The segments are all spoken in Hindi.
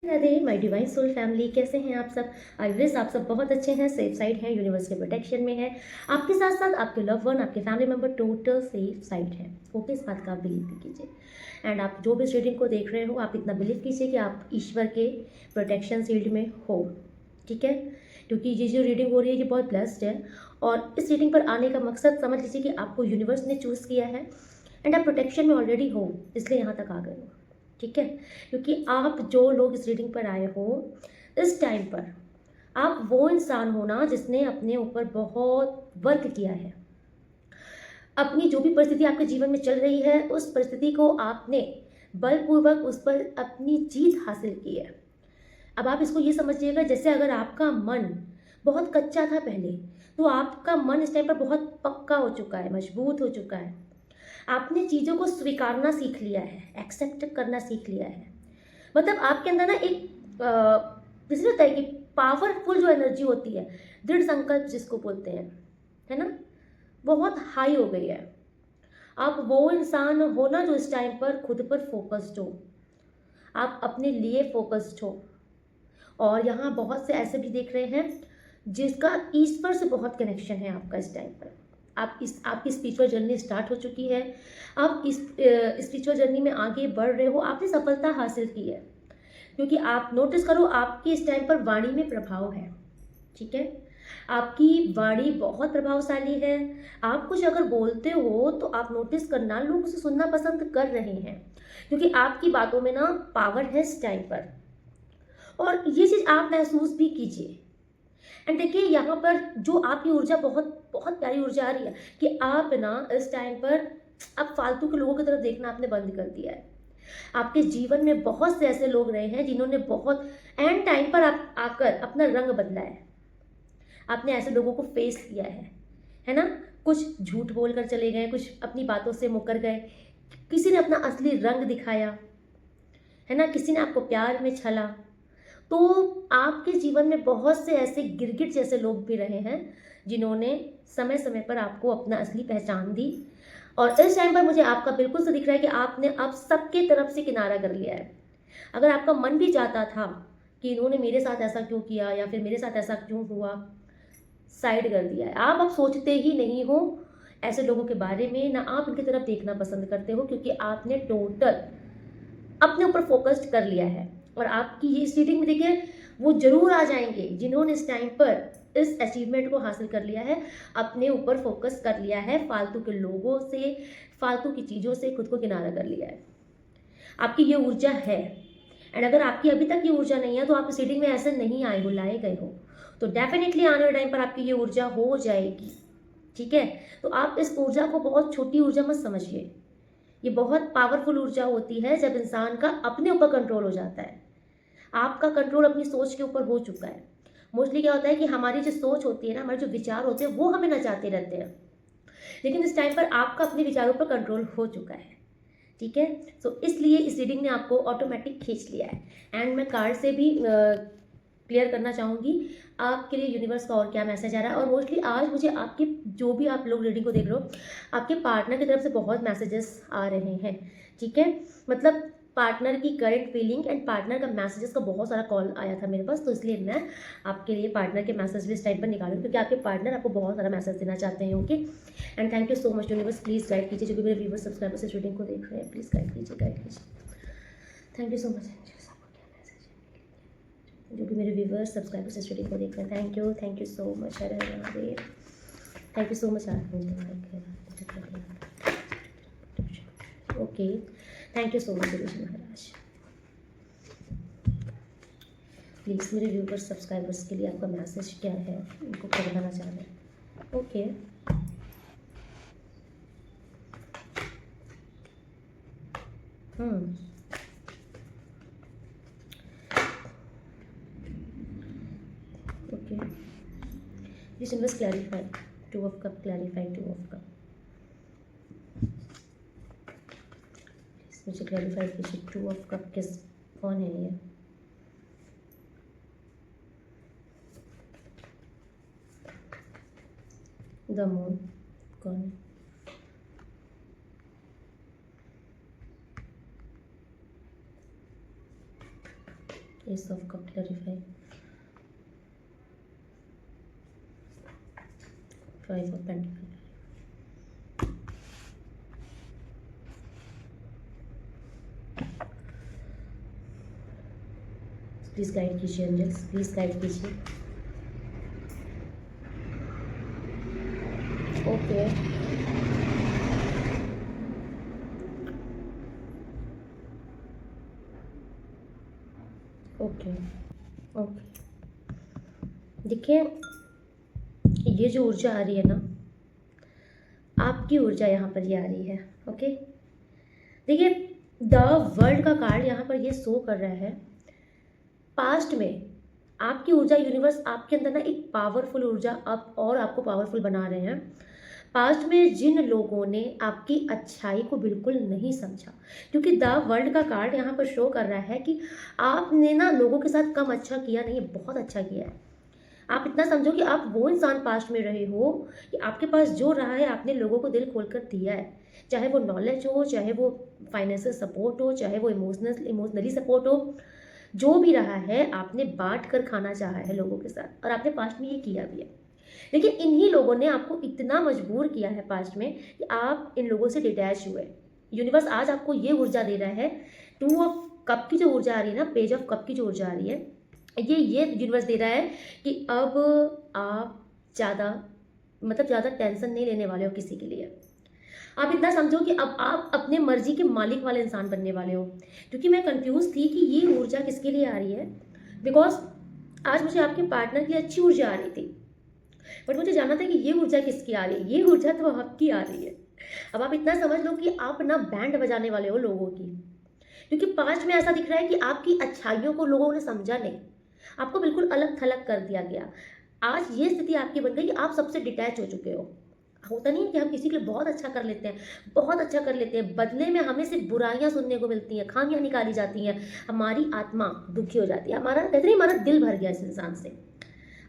Radhe my divine soul family, कैसे हैं आप सब। आई विश आप सब बहुत अच्छे हैं, सेफ साइड हैं, यूनिवर्स के प्रोटेक्शन में है। आपके साथ साथ आपके लव वन, आपके family member total safe side है। ओके, इस बात का आप बिलीव भी कीजिए। एंड आप जो भी इस रीडिंग को देख रहे हो, आप इतना बिलीव कीजिए कि आप ईश्वर के प्रोटेक्शन शील्ड में हो। ठीक है, क्योंकि ये जो रीडिंग हो रही है ये बहुत ब्लेस्ड है। और इस रीडिंग पर आने का मकसद समझ लीजिए कि आपको यूनिवर्स ने चूज़ किया है एंड आप प्रोटेक्शन में ऑलरेडी हो, इसलिए यहाँ तक आ गए हो। ठीक है, क्योंकि आप जो लोग इस रीडिंग पर आए हो, इस टाइम पर आप वो इंसान हो ना जिसने अपने ऊपर बहुत वर्क किया है। अपनी जो भी परिस्थिति आपके जीवन में चल रही है, उस परिस्थिति को आपने बलपूर्वक उस पर अपनी जीत हासिल की है। अब आप इसको ये समझिएगा, जैसे अगर आपका मन बहुत कच्चा था पहले, तो आपका मन इस टाइम पर बहुत पक्का हो चुका है, मजबूत हो चुका है। आपने चीज़ों को स्वीकारना सीख लिया है, एक्सेप्ट करना सीख लिया है। मतलब आपके अंदर ना एक जैसे होता है कि पावरफुल जो एनर्जी होती है, दृढ़ संकल्प जिसको बोलते हैं, है ना, बहुत हाई हो गई है। आप वो इंसान हो ना जो इस टाइम पर खुद पर फोकस्ड हो, आप अपने लिए फोकस्ड हो। और यहाँ बहुत से ऐसे भी देख रहे हैं जिसका ईश्वर से बहुत कनेक्शन है आपका इस टाइम पर। आपकी स्पिरिचुअल जर्नी स्टार्ट हो चुकी है। आप इस स्पिरिचुअल जर्नी में आगे बढ़ रहे हो, आपने सफलता हासिल की है। क्योंकि आप नोटिस करो, आपकी इस टाइम पर वाणी में प्रभाव है। ठीक है, आपकी वाणी बहुत प्रभावशाली है। आप कुछ अगर बोलते हो तो आप नोटिस करना, लोग उसे सुनना पसंद कर रहे हैं, क्योंकि आपकी बातों में ना पावर है इस टाइम पर। और ये चीज़ आप महसूस भी कीजिए। एंड देखिए, यहाँ पर जो आपकी ऊर्जा, बहुत बहुत प्यारी ऊर्जा आ रही है कि आप ना इस टाइम पर अब फालतू के लोगों की तरफ देखना आपने बंद कर दिया है। आपके जीवन में बहुत से ऐसे लोग रहे हैं जिन्होंने बहुत एंड टाइम पर आप आकर अपना रंग बदला है। आपने ऐसे लोगों को फेस किया है ना। कुछ झूठ बोलकर चले गए, कुछ अपनी बातों से मुकर गए, किसी ने अपना असली रंग दिखाया, है ना, किसी ने आपको प्यार में छला। तो आपके जीवन में बहुत से ऐसे गिरगिट जैसे लोग भी रहे हैं जिन्होंने समय समय पर आपको अपना असली पहचान दी। और इस टाइम पर मुझे आपका बिल्कुल से दिख रहा है कि आपने अब सबके तरफ से किनारा कर लिया है। अगर आपका मन भी चाहता था कि इन्होंने मेरे साथ ऐसा क्यों किया या फिर मेरे साथ ऐसा क्यों हुआ, साइड कर दिया है। आप अब सोचते ही नहीं हो ऐसे लोगों के बारे में, ना आप इनकी तरफ देखना पसंद करते हो, क्योंकि आपने टोटल अपने ऊपर फोकस्ड कर लिया है। और आपकी ये इस रीडिंग में देखिए, वो जरूर आ जाएंगे जिन्होंने इस टाइम पर इस अचीवमेंट को हासिल कर लिया है, अपने ऊपर फोकस कर लिया है, फालतू के लोगों से, फालतू की चीज़ों से खुद को किनारा कर लिया है। आपकी ये ऊर्जा है। एंड अगर आपकी अभी तक ये ऊर्जा नहीं है तो आप इस रीडिंग में ऐसे नहीं आए हो, लाए गए हो। तो डेफिनेटली आने वाले टाइम पर आपकी ये ऊर्जा हो जाएगी। ठीक है, तो आप इस ऊर्जा को बहुत छोटी ऊर्जा मत समझिए। ये बहुत पावरफुल ऊर्जा होती है जब इंसान का अपने ऊपर कंट्रोल हो जाता है। आपका कंट्रोल अपनी सोच के ऊपर हो चुका है। मोस्टली क्या होता है कि हमारी जो सोच होती है ना, हमारे जो विचार होते हैं, वो हमें नचाते रहते हैं। लेकिन इस टाइम पर आपका अपने विचारों पर कंट्रोल हो चुका है। ठीक है, सो इसलिए इस रीडिंग ने आपको ऑटोमेटिक खींच लिया है। एंड मैं कार्ड से भी क्लियर करना चाहूँगी आपके लिए यूनिवर्स का और क्या मैसेज आ रहा है। और मोस्टली आज मुझे आपके, जो भी आप लोग रीडिंग को देख रहे हो, आपके पार्टनर की तरफ से बहुत मैसेजेस आ रहे हैं। ठीक है, मतलब पार्टनर की करंट फीलिंग एंड पार्टनर का मैसेजेस का बहुत सारा कॉल आया था मेरे पास, तो इसलिए मैं आपके लिए पार्टनर के मैसेज भी इस टाइम पर निकालूँ, क्योंकि आपके पार्टनर आपको बहुत सारा मैसेज देना चाहते हैं। Okay, and thank you so much universe, please guide कीजिए। जो भी मेरे व्यूवर्स सब्सक्राइबर्स इस रीडिंग को देख रहे हैं, प्लीज़ गाइड कीजिए, गाइड कीजिए। Thank you so much. जो भी मेरे व्यूवर्स सब्सक्राइबर्स इस वीडियो को देख रहे हैं, thank you so much. Her her Mahadev, thank you so much. Okay, thank you so much Guruji Maharaj. Please मेरे व्यूवर्स सब्सक्राइबर्स के लिए आपका मैसेज क्या है, उनको क्या बताना चाह रहे हैं। Okay, okay, please inverse clarify, two of cup, clarify two of cup. मुझे क्लैरिफाई कीजिए, टू ऑफ कप किस, कौन है ये। द मून, कौन है। S of cup clarify, 5 of pentacle, please guide कीजिए एंजल्स, प्लीज गाइड कीजिए। ओके ओके ओके, देखिए ये जो ऊर्जा आ रही है ना, आपकी ऊर्जा यहाँ पर ये आ रही है। ओके, देखिए द वर्ल्ड का कार्ड यहाँ पर ये शो कर रहा है, पास्ट में आपकी ऊर्जा, यूनिवर्स आपके अंदर ना एक पावरफुल ऊर्जा अब और आपको पावरफुल बना रहे हैं। पास्ट में जिन लोगों ने आपकी अच्छाई को बिल्कुल नहीं समझा, क्योंकि द वर्ल्ड का कार्ड यहाँ पर शो कर रहा है कि आपने ना लोगों के साथ कम अच्छा किया नहीं, बहुत अच्छा किया है। आप इतना समझो कि आप वो इंसान पास्ट में रहे हो कि आपके पास जो रहा है आपने लोगों को दिल खोलकर दिया है, चाहे वो नॉलेज हो, चाहे वो फाइनेंशियल सपोर्ट हो, चाहे वो इमोशनली सपोर्ट हो, जो भी रहा है आपने बांट कर खाना चाहा है लोगों के साथ, और आपने पास्ट में ये किया भी है। लेकिन इन्हीं लोगों ने आपको इतना मजबूर किया है पास्ट में कि आप इन लोगों से डिटैच हुए। यूनिवर्स आज आपको ये ऊर्जा दे रहा है, 2 ऑफ कप की जो ऊर्जा आ रही है ना, पेज ऑफ कप की जो ऊर्जा आ रही है, ये यूनिवर्स दे रहा है कि अब आप ज़्यादा टेंशन नहीं लेने वाले हो किसी के लिए। आप इतना समझो कि अब आप अपने मर्जी के मालिक वाले इंसान बनने वाले हो। क्योंकि मैं कंफ्यूज थी कि ये ऊर्जा किसके लिए आ रही है, बिकॉज आज मुझे आपके पार्टनर की अच्छी ऊर्जा आ रही थी, बट मुझे जानना था कि ये ऊर्जा किसकी आ रही है। ये ऊर्जा तो आपकी आ रही है। अब आप इतना समझ लो कि आप ना बैंड बजाने वाले हो लोगों की, क्योंकि पास्ट में ऐसा दिख रहा है कि आपकी अच्छाइयों को लोगों ने समझा नहीं, आपको बिल्कुल अलग थलग कर दिया गया। आज ये स्थिति आपकी बन गई कि आप सबसे डिटैच हो चुके हो। होता नहीं है कि हम किसी के लिए बहुत अच्छा कर लेते हैं, बहुत अच्छा कर लेते हैं, बदले में हमें सिर्फ बुराइयां सुनने को मिलती हैं, खामियां निकाली जाती हैं, हमारी आत्मा दुखी हो जाती है, हमारा कहते नहीं हमारा दिल भर गया इस इंसान से,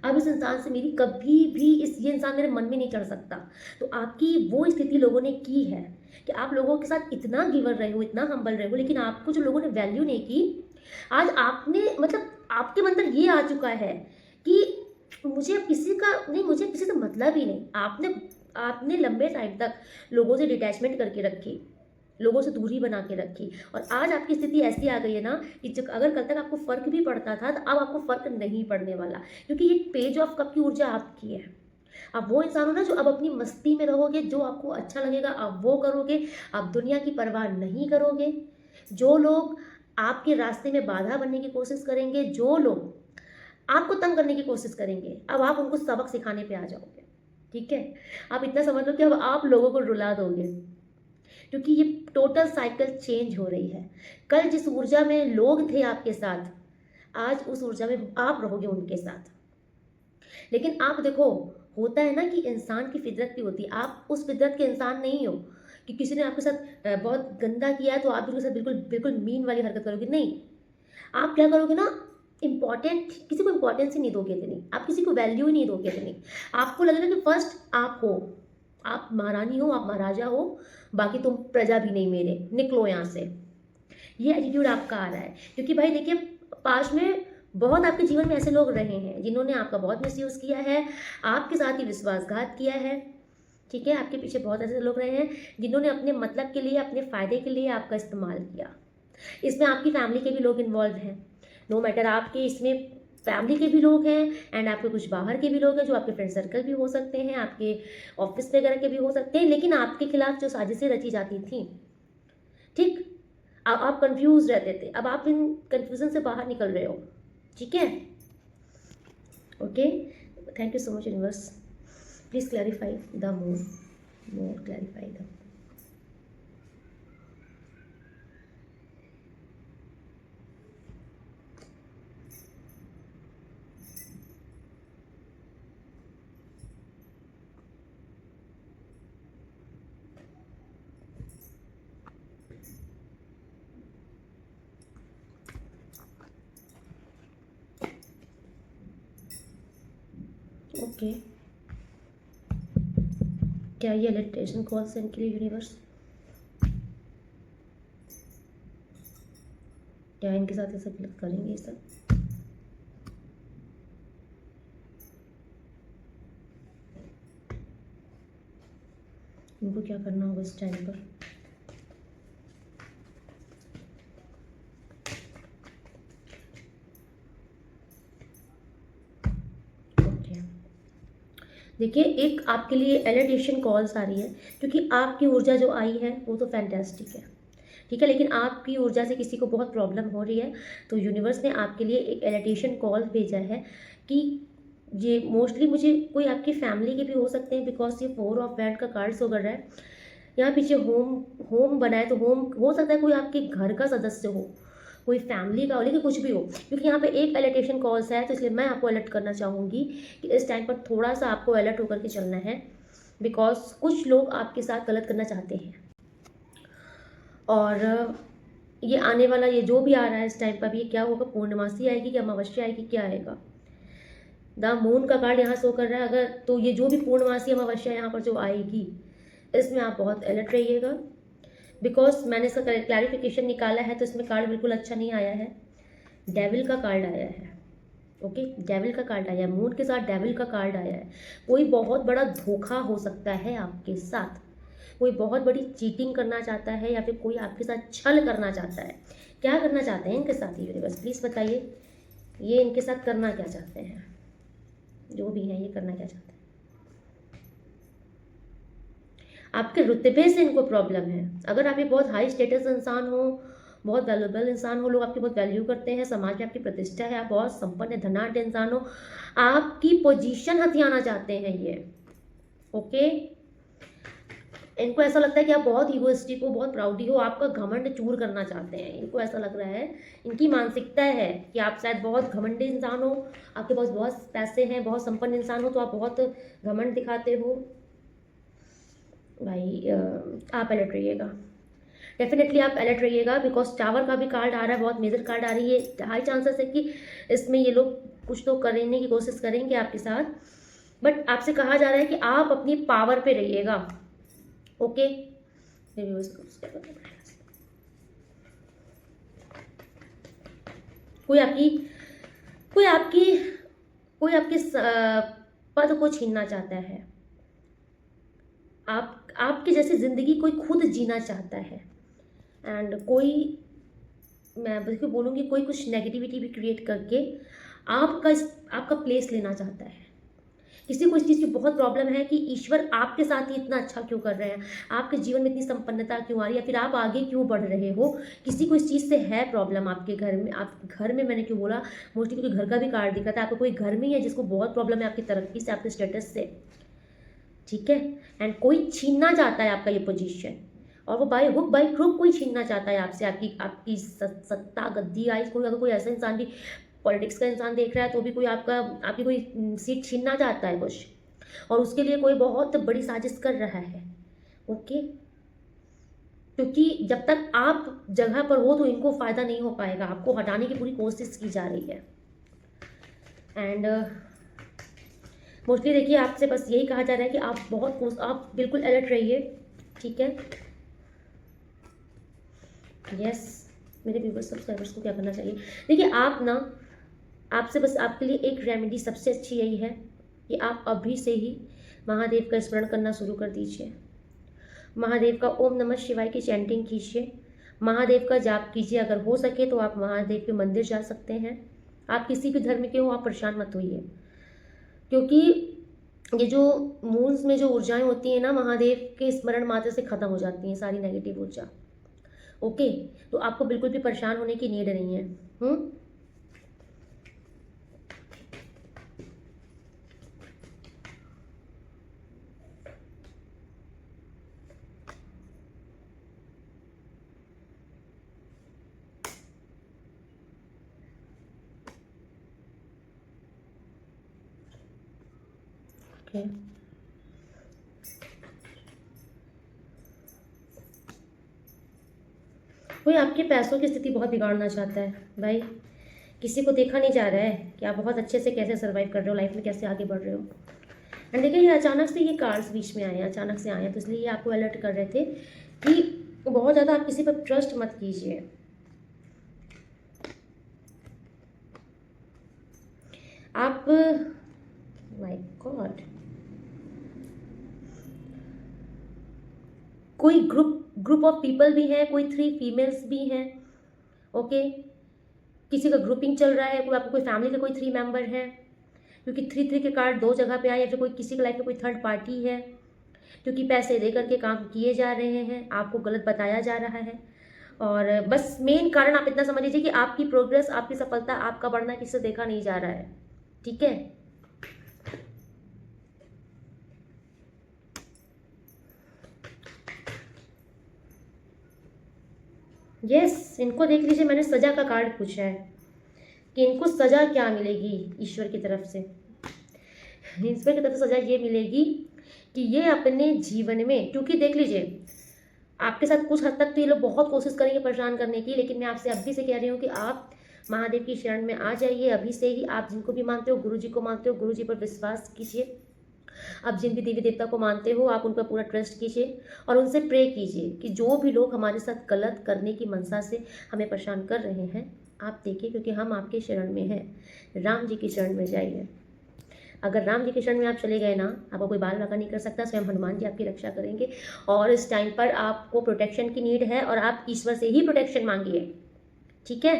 अब इस इंसान से मेरी कभी भी ये इंसान मेरे मन में नहीं चढ़ सकता। तो आपकी वो स्थिति लोगों ने की है कि आप लोगों के साथ इतना गिवर रहे हो, इतना हम्बल रहे हो, लेकिन आपको जो लोगों ने वैल्यू नहीं की, आज आपने आपके अंदर ये आ चुका है कि मुझे मुझे किसी से मतलब ही नहीं। आपने लंबे टाइम तक लोगों से डिटैचमेंट करके रखी, लोगों से दूरी बना के रखी, और आज आपकी स्थिति ऐसी आ गई है ना कि अगर कल तक आपको फर्क भी पड़ता था तो अब आपको फर्क नहीं पड़ने वाला, क्योंकि ये पेज ऑफ कप की ऊर्जा आपकी है। आप वो इंसान हो ना जो अब अपनी मस्ती में रहोगे, जो आपको अच्छा लगेगा आप वो करोगे, आप दुनिया की परवाह नहीं करोगे। जो लोग आपके रास्ते में बाधा बनने की कोशिश करेंगे, जो लोग आपको तंग करने की कोशिश करेंगे, अब आप उनको सबक सिखाने पे आ जाओगे। ठीक है, आप इतना समझ लो कि अब आप लोगों को रुला दोगे, क्योंकि ये टोटल साइकिल चेंज हो रही है। कल जिस ऊर्जा में लोग थे आपके साथ, आज उस ऊर्जा में आप रहोगे उनके साथ। लेकिन आप देखो, होता है ना कि इंसान की फितरत भी होती है, आप उस फितरत के इंसान नहीं हो कि किसी ने आपके साथ बहुत गंदा किया है तो आप भी उसके साथ बिल्कुल बिल्कुल मीन वाली हरकत करोगे। नहीं, आप क्या करोगे ना, किसी को इंपॉर्टेंस ही नहीं दोगे इतनी, आप किसी को वैल्यू ही नहीं दोगे इतनी। आपको लगेगा कि फर्स्ट आप हो, आप महारानी हो, आप महाराजा हो, बाकी तुम प्रजा भी नहीं, मेरे निकलो यहाँ से। ये एटीट्यूड आपका आ रहा है, क्योंकि भाई देखिए पास्ट में बहुत आपके जीवन में ऐसे लोग रहे हैं जिन्होंने आपका बहुत मिसयूज़ किया है, आपके साथ ही विश्वासघात किया है। ठीक है, आपके पीछे बहुत ऐसे लोग रहे हैं जिन्होंने अपने मतलब के लिए, अपने फ़ायदे के लिए आपका इस्तेमाल किया। इसमें आपकी फैमिली के भी लोग इन्वॉल्व हैं, नो मैटर आपके इसमें फैमिली के भी लोग हैं, एंड आपके कुछ बाहर के भी लोग हैं जो आपके फ्रेंड सर्कल भी हो सकते हैं, आपके ऑफिस वगैरह के भी हो सकते हैं, लेकिन आपके खिलाफ जो साजिशें रची जाती थी, ठीक, आप कंफ्यूज रहते थे, अब आप इन कंफ्यूजन से बाहर निकल रहे हो। ठीक है, okay, thank you so much universe, please clarify the more clarify the. Okay, क्या ये इलेक्ट्रेशन कॉल सेंड के लिए यूनिवर्स, क्या इनके साथ ऐसा करेंगे ये सब? इनको क्या करना होगा इस टाइम पर? ओके, देखिए एक आपके लिए एलिटेशन कॉल्स आ रही है, क्योंकि आपकी ऊर्जा जो आई है वो तो फैंटेस्टिक है, ठीक है, लेकिन आपकी ऊर्जा से किसी को बहुत प्रॉब्लम हो रही है। तो यूनिवर्स ने आपके लिए एक एलिटेशन कॉल भेजा है कि ये मोस्टली मुझे कोई आपकी फैमिली के भी हो सकते हैं, बिकॉज ये 4 ऑफ वैंड का कार्ड शो कर रहा है। यहाँ पीछे होम होम बना है, तो होम हो सकता है कोई आपके घर का सदस्य हो, कोई फैमिली का हो, लेकिन कुछ भी हो, क्योंकि यहाँ पे एक एलिटेशन कॉल्स है, तो इसलिए मैं आपको अलर्ट करना चाहूँगी कि इस टाइम पर थोड़ा सा आपको अलर्ट होकर के चलना है, बिकॉज कुछ लोग आपके साथ गलत करना चाहते हैं। और ये आने वाला ये जो भी आ रहा है इस टाइम पर, अब ये क्या होगा, पूर्णमासी आएगी कि अमावस्या आएगी, क्या आएगा? द मून का कार्ड यहाँ शो कर रहा है। अगर तो ये जो भी पूर्णमासी अमावस्या यहाँ पर जो आएगी, इसमें आप बहुत अलर्ट रहिएगा, बिकॉज मैंने इसका क्लैरिफिकेशन निकाला है तो इसमें कार्ड बिल्कुल अच्छा नहीं आया है। डेविल का कार्ड आया है, ओके, डेविल का कार्ड आया है, मून के साथ डेविल का कार्ड आया है। कोई बहुत बड़ा धोखा हो सकता है आपके साथ, कोई बहुत बड़ी चीटिंग करना चाहता है, या फिर कोई आपके साथ छल करना चाहता है। क्या करना चाहते हैं इनके साथ ये यूनिवर्स, प्लीज़ बताइए, ये इनके साथ करना क्या चाहते हैं? जो भी है ये करना क्या चाहते हैं? आपके रुतबे से इनको प्रॉब्लम है। अगर आप एक बहुत हाई स्टेटस इंसान हो, बहुत वैल्यूएबल इंसान हो, लोग आपकी बहुत वैल्यू करते हैं, समाज में आपकी प्रतिष्ठा है, आप बहुत संपन्न धनाढ़ इंसान हो, आपकी पोजीशन हथियाना चाहते हैं ये, ओके। इनको ऐसा लगता है कि आप बहुत ईगोइस्टिक हो, बहुत प्राउडी हो, आपका घमंड चूर करना चाहते हैं, इनको ऐसा लग रहा है, इनकी मानसिकता है कि आप शायद बहुत घमंडी इंसान हो, आपके पास बहुत पैसे हैं, बहुत संपन्न इंसान हो, तो आप बहुत घमंड दिखाते हो। भाई आप अलर्ट रहिएगा, डेफिनेटली आप अलर्ट रहिएगा, बिकॉज टावर का भी कार्ड आ रहा है, बहुत मेजर कार्ड आ रही है। हाई चांसेस है कि इसमें ये लोग कुछ तो करने की कोशिश करेंगे आपके साथ, बट आपसे कहा जा रहा है कि आप अपनी पावर पे रहिएगा, ओके। कोई आपकी कोई आपकी कोई आपके पद को छीनना चाहता है, आपकी जैसी ज़िंदगी कोई खुद जीना चाहता है, एंड कोई, मैं बल्कि बोलूँगी, कोई कुछ नेगेटिविटी भी क्रिएट करके आपका प्लेस लेना चाहता है। किसी को इस चीज़ की बहुत प्रॉब्लम है कि ईश्वर आपके साथ ही इतना अच्छा क्यों कर रहे हैं, आपके जीवन में इतनी संपन्नता क्यों आ रही है, या फिर आप आगे क्यों बढ़ रहे हो। किसी को इस चीज़ से है प्रॉब्लम आपके घर में। आप घर में, मैंने क्यों बोला, मोस्टली क्योंकि घर का भी कार्ड दिख रहा था, आपको कोई घर में ही है जिसको बहुत प्रॉब्लम है आपकी तरक्की से, आपके स्टेटस से, ठीक है। एंड कोई छीनना चाहता है आपका ये पोजीशन, और वो बाय हुक बाय क्रुक कोई छीनना चाहता है आपसे, आपकी आपकी सत्ता गद्दी आई। कोई अगर कोई ऐसा इंसान भी पॉलिटिक्स का इंसान देख रहा है, तो भी कोई आपकी कोई सीट छीनना चाहता है कुछ, और उसके लिए कोई बहुत बड़ी साजिश कर रहा है, ओके। क्योंकि जब तक आप जगह पर हो तो इनको फ़ायदा नहीं हो पाएगा, आपको हटाने की पूरी कोशिश की जा रही है। एंड मोस्टली देखिए, आपसे बस यही कहा जा रहा है कि आप बिल्कुल अलर्ट रहिए, ठीक है। यस, मेरे व्यूवर्स सब्सक्राइबर्स को क्या करना चाहिए? देखिए आप ना, आपसे बस आपके लिए एक रेमेडी सबसे अच्छी यही है कि आप अभी से ही महादेव का स्मरण करना शुरू कर दीजिए। महादेव का ओम नमः शिवाय की चैंटिंग कीजिए, महादेव का जाप कीजिए। अगर हो सके तो आप महादेव के मंदिर जा सकते हैं। आप किसी भी धर्म के हो, आप परेशान मत होइए, क्योंकि ये जो मून्स में जो ऊर्जाएं होती हैं ना, महादेव के स्मरण मात्र से खत्म हो जाती हैं सारी नेगेटिव ऊर्जा, ओके। तो आपको बिल्कुल भी परेशान होने की नीड नहीं है। ओके, कोई आपके पैसों की स्थिति बहुत बिगाड़ना चाहता है भाई। किसी को देखा नहीं जा रहा है कि आप बहुत अच्छे से कैसे सर्वाइव कर रहे हो, लाइफ में कैसे आगे बढ़ रहे हो। एंड देखिए, ये अचानक से ये कार्ड्स बीच में आए हैं, अचानक से आए हैं, तो इसलिए ये आपको अलर्ट कर रहे थे कि बहुत ज़्यादा आप किसी पर ट्रस्ट मत कीजिए। आप, माय गॉड, कोई ग्रुप ऑफ पीपल भी हैं, कोई 3 फीमेल्स भी हैं, ओके। किसी का ग्रुपिंग चल रहा है, कोई आपको कोई फैमिली के कोई 3 मेंबर हैं, क्योंकि 3 के कार्ड 2 जगह पे आए, या फिर कोई किसी के लाइफ में कोई थर्ड पार्टी है, क्योंकि पैसे दे करके काम किए जा रहे हैं, आपको गलत बताया जा रहा है। और बस मेन कारण आप इतना समझ लीजिए कि आपकी प्रोग्रेस, आपकी सफलता, आपका बढ़ना किसी से देखा नहीं जा रहा है, ठीक है। यस, इनको देख लीजिए, मैंने सजा का कार्ड पूछा है कि इनको सजा क्या मिलेगी ईश्वर की तरफ से। ईश्वर की तरफ से सजा ये मिलेगी कि ये अपने जीवन में, क्योंकि देख लीजिए आपके साथ कुछ हद तक तो ये लोग बहुत कोशिश करेंगे परेशान करने की, लेकिन मैं आपसे अभी से कह रही हूँ कि आप महादेव की शरण में आ जाइए अभी से ही। आप जिनको भी मानते हो, गुरु जी को मानते हो, गुरु जी पर विश्वास कीजिए। आप जिन भी देवी देवता को मानते हो, आप उन पर पूरा ट्रस्ट कीजिए और उनसे प्रे कीजिए कि जो भी लोग हमारे साथ गलत करने की मंशा से हमें परेशान कर रहे हैं, आप देखिए, क्योंकि हम आपके शरण में हैं। राम जी की शरण में जाइए। अगर राम जी के शरण में आप चले गए ना, आपको कोई बाल बाका नहीं कर सकता, स्वयं हनुमान जी आपकी रक्षा करेंगे। और इस टाइम पर आपको प्रोटेक्शन की नीड है और आप ईश्वर से ही प्रोटेक्शन मांगिए, ठीक है।